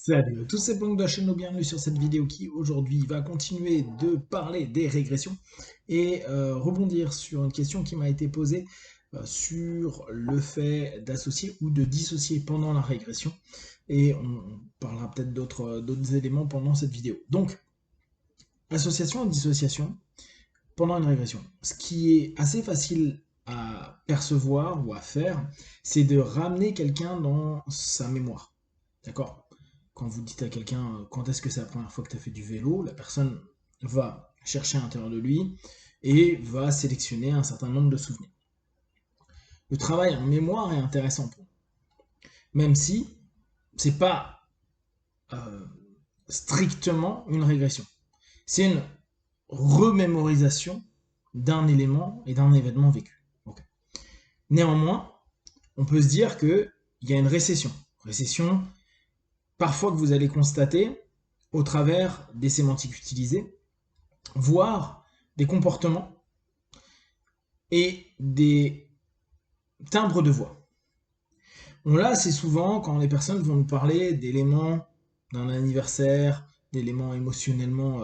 Salut à tous, c'est Blanc de la chaîne, bienvenue sur cette vidéo qui aujourd'hui va continuer de parler des régressions et rebondir sur une question qui m'a été posée sur le fait d'associer ou de dissocier pendant la régression, et on parlera peut-être d'autres éléments pendant cette vidéo. Donc, association et dissociation pendant une régression. Ce qui est assez facile à percevoir ou à faire, c'est de ramener quelqu'un dans sa mémoire. D'accord? Quand vous dites à quelqu'un quand est-ce que c'est la première fois que tu as fait du vélo, la personne va chercher à l'intérieur de lui et va sélectionner un certain nombre de souvenirs. Le travail en mémoire est intéressant pour nous, même si c'est pas euh, strictement une régression. C'est une remémorisation d'un élément et d'un événement vécu. Okay. Néanmoins, on peut se dire qu'il y a une récession. Récession, parfois que vous allez constater au travers des sémantiques utilisées, voire des comportements et des timbres de voix. On l'a assez souvent quand les personnes vont nous parler d'éléments d'un anniversaire, d'éléments émotionnellement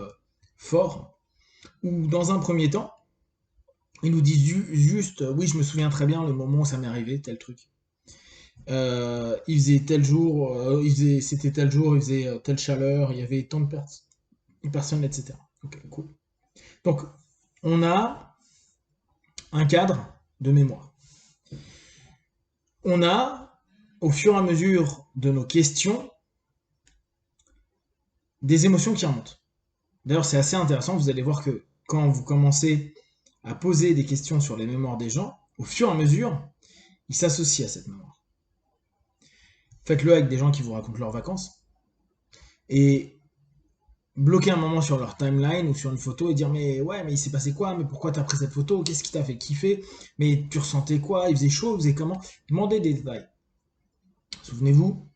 forts, ou dans un premier temps, ils nous disent juste oui, je me souviens très bien le moment où ça m'est arrivé, tel truc. Il faisait tel jour, c'était tel jour, il faisait telle chaleur, il y avait tant de personnes, etc. Ok, cool. Donc, on a un cadre de mémoire. On a, au fur et à mesure de nos questions, des émotions qui remontent. D'ailleurs, c'est assez intéressant, vous allez voir que quand vous commencez à poser des questions sur les mémoires des gens, au fur et à mesure, ils s'associent à cette mémoire. Faites-le avec des gens qui vous racontent leurs vacances, et bloquer un moment sur leur timeline ou sur une photo et dire mais ouais, mais il s'est passé quoi, mais pourquoi t'as pris cette photo, qu'est-ce qui t'a fait kiffer, mais tu ressentais quoi, il faisait chaud, il faisait comment. Demandez des détails. Souvenez-vous,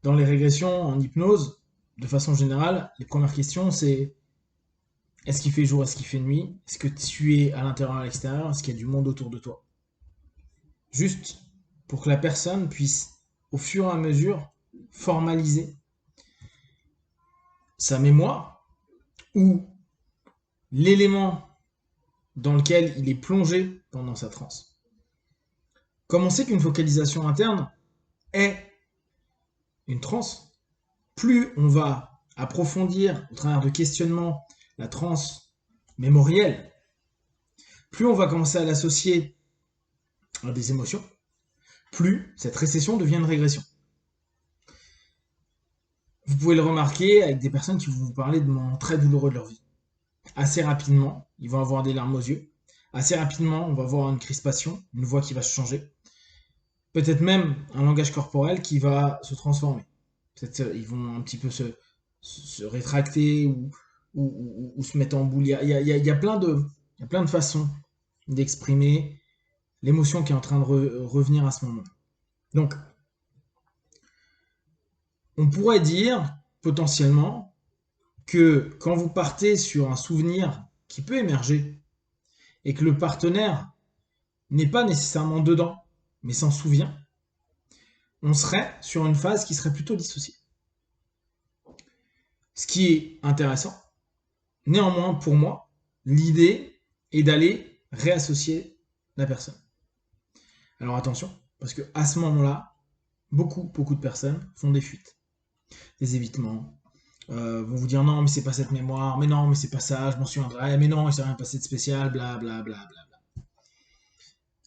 dans les régressions en hypnose, de façon générale, les premières questions c'est est-ce qu'il fait jour, est-ce qu'il fait nuit, est-ce que tu es à l'intérieur, à l'extérieur, est-ce qu'il y a du monde autour de toi. Juste pour que la personne puisse au fur et à mesure formaliser sa mémoire ou l'élément dans lequel il est plongé pendant sa transe. Comme on sait qu'une focalisation interne est une transe, plus on va approfondir au travers de questionnements la transe mémorielle, plus on va commencer à l'associer à des émotions, plus cette récession devient une régression. Vous pouvez le remarquer avec des personnes qui vont vous parler de moments très douloureux de leur vie. Assez rapidement, ils vont avoir des larmes aux yeux. Assez rapidement, on va avoir une crispation, une voix qui va se changer. Peut-être même un langage corporel qui va se transformer. Peut-être ils vont un petit peu se rétracter ou se mettre en boule. Il y a plein de façons d'exprimer l'émotion qui est en train de revenir à ce moment. Donc, on pourrait dire potentiellement que quand vous partez sur un souvenir qui peut émerger et que le partenaire n'est pas nécessairement dedans, mais s'en souvient, on serait sur une phase qui serait plutôt dissociée. Ce qui est intéressant. Néanmoins, pour moi, l'idée est d'aller réassocier la personne. Alors attention, parce que à ce moment-là, beaucoup de personnes font des fuites, des évitements, vont vous dire non, mais c'est pas cette mémoire, mais non, mais c'est pas ça, je m'en souviendrai, mais non, il s'est rien passé de spécial, bla bla bla bla bla.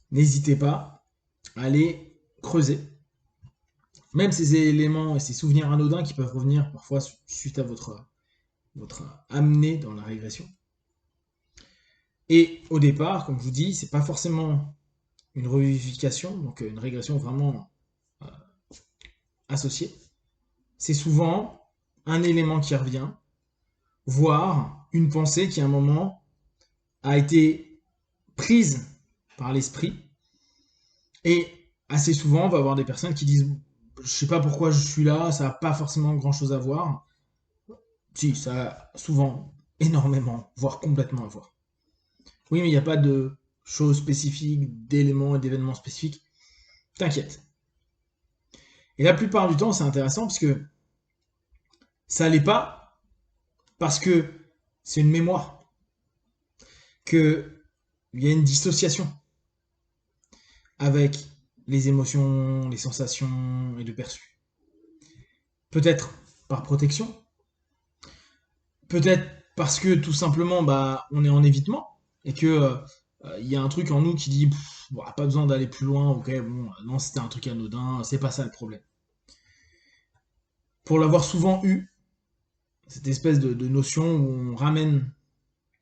N'hésitez pas à aller creuser. Même ces éléments et ces souvenirs anodins qui peuvent revenir parfois suite à votre amené dans la régression. Et au départ, comme je vous dis, c'est pas forcément une revivification, donc une régression vraiment euh, associée. C'est souvent un élément qui revient, voire une pensée qui à un moment a été prise par l'esprit. Et assez souvent, on va avoir des personnes qui disent je sais pas pourquoi je suis là, ça n'a pas forcément grand chose à voir. Si, ça a souvent énormément, voire complètement à voir. Oui, mais il n'y a pas de choses spécifiques, d'éléments et d'événements spécifiques. T'inquiète. Et la plupart du temps, c'est intéressant parce que Ça l'est pas parce que c'est une mémoire, qu'il y a une dissociation avec les émotions, les sensations et le perçu. Peut-être par protection, peut-être parce que tout simplement on est en évitement et que y a un truc en nous qui dit pas besoin d'aller plus loin, ok, bon, non, c'était un truc anodin, c'est pas ça le problème. Pour l'avoir souvent eu, cette espèce de notion où on ramène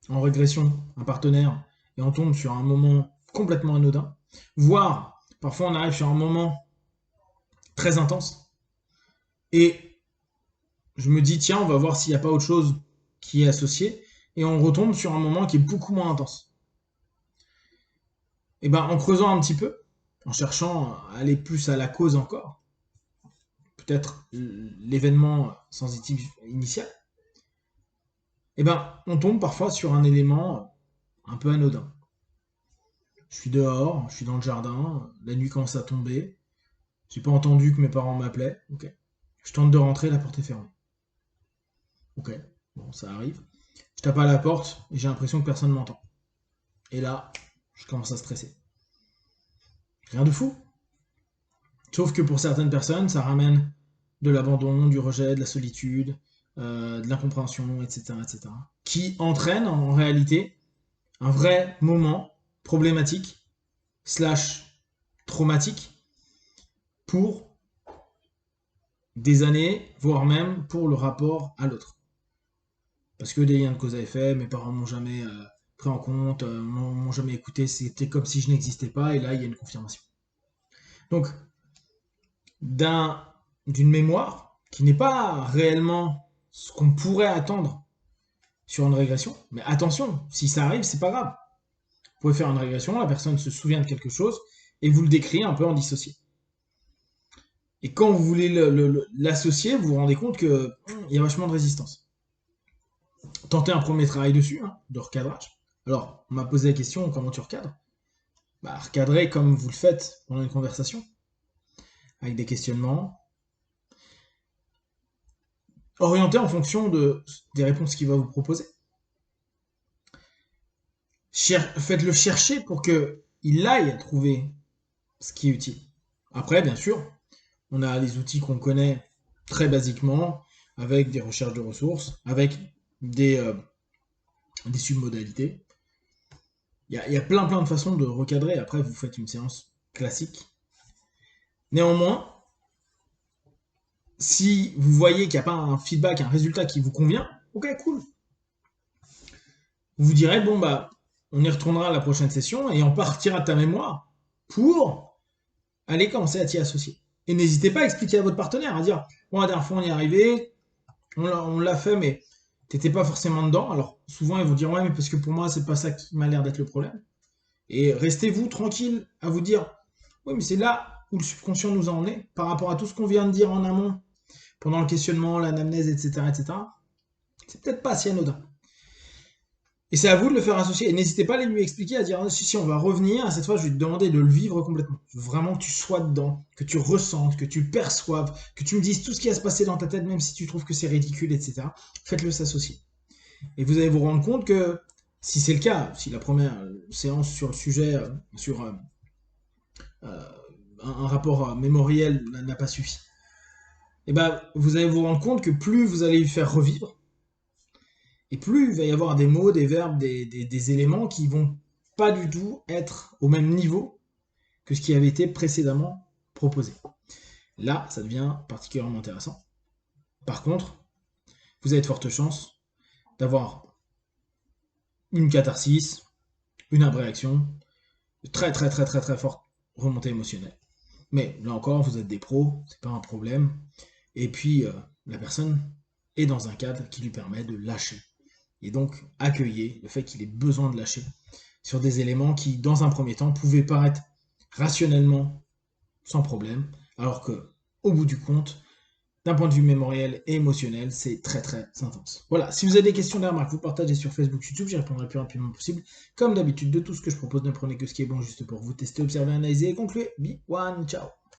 en régression un partenaire et on tombe sur un moment complètement anodin, voire parfois on arrive sur un moment très intense et je me dis tiens, on va voir s'il n'y a pas autre chose qui est associé et on retombe sur un moment qui est beaucoup moins intense. Et en creusant un petit peu, en cherchant à aller plus à la cause encore, peut-être l'événement sensitif initial, on tombe parfois sur un élément un peu anodin. Je suis dehors, je suis dans le jardin, la nuit commence à tomber, j'ai pas entendu que mes parents m'appelaient, ok. Je tente de rentrer, la porte est fermée. Ok, bon, ça arrive. Je tape à la porte et j'ai l'impression que personne m'entend. Et là, je commence à stresser. Rien de fou. Sauf que pour certaines personnes, ça ramène de l'abandon, du rejet, de la solitude, de l'incompréhension, etc., etc. Qui entraîne en réalité un vrai moment problématique, slash traumatique, pour des années, voire même pour le rapport à l'autre. Parce que des liens de cause à effet, mes parents m'ont jamais pris en compte, m'ont jamais écouté, c'était comme si je n'existais pas, et là il y a une confirmation. Donc, d'une mémoire qui n'est pas réellement ce qu'on pourrait attendre sur une régression, mais attention, si ça arrive, c'est pas grave. Vous pouvez faire une régression, la personne se souvient de quelque chose, et vous le décrivez un peu en dissocié. Et quand vous voulez l'associer, vous vous rendez compte qu'il y a vachement de résistance. Tentez un premier travail dessus, de recadrage. Alors, on m'a posé la question, comment tu recadres? Recadrer comme vous le faites pendant une conversation, avec des questionnements, orienté en fonction des réponses qu'il va vous proposer. Faites-le chercher pour qu'il aille trouver ce qui est utile. Après, bien sûr, on a les outils qu'on connaît très basiquement, avec des recherches de ressources, avec des submodalités. Il y a plein de façons de recadrer. Après, vous faites une séance classique. Néanmoins, si vous voyez qu'il n'y a pas un feedback, un résultat qui vous convient, ok, cool. Vous direz, bon, on y retournera à la prochaine session et on partira de ta mémoire pour aller commencer à t'y associer. Et n'hésitez pas à expliquer à votre partenaire, à dire, bon, la dernière fois on y est arrivé, on l'a fait, mais t'étais pas forcément dedans. Alors souvent ils vont dire, ouais, mais parce que pour moi c'est pas ça qui m'a l'air d'être le problème. Et restez-vous tranquille à vous dire, oui, mais c'est là où le subconscient nous a emmenés, par rapport à tout ce qu'on vient de dire en amont, pendant le questionnement, l'anamnèse, etc., etc. C'est peut-être pas si anodin. Et c'est à vous de le faire associer. Et n'hésitez pas à lui expliquer, à dire, si, on va revenir, cette fois, je vais te demander de le vivre complètement. Vraiment que tu sois dedans, que tu ressentes, que tu perçoives, que tu me dises tout ce qui va se passer dans ta tête, même si tu trouves que c'est ridicule, etc. Faites-le s'associer. Et vous allez vous rendre compte que, si c'est le cas, si la première séance sur le sujet, sur un rapport mémoriel n'a pas suffi, et vous allez vous rendre compte que plus vous allez lui faire revivre, et plus il va y avoir des mots, des verbes, des éléments qui vont pas du tout être au même niveau que ce qui avait été précédemment proposé. Là, ça devient particulièrement intéressant. Par contre, vous avez de fortes chances d'avoir une catharsis, une abréaction, de très forte remontée émotionnelle. Mais là encore, vous êtes des pros, c'est pas un problème. Et puis, la personne est dans un cadre qui lui permet de lâcher. Et donc, accueillez le fait qu'il ait besoin de lâcher sur des éléments qui, dans un premier temps, pouvaient paraître rationnellement sans problème, alors que, au bout du compte, d'un point de vue mémoriel et émotionnel, c'est très intense. Voilà, si vous avez des questions, des remarques, vous partagez sur Facebook, YouTube, j'y répondrai le plus rapidement possible. Comme d'habitude, de tout ce que je propose, ne prenez que ce qui est bon juste pour vous tester, observer, analyser et conclure. Be one, ciao.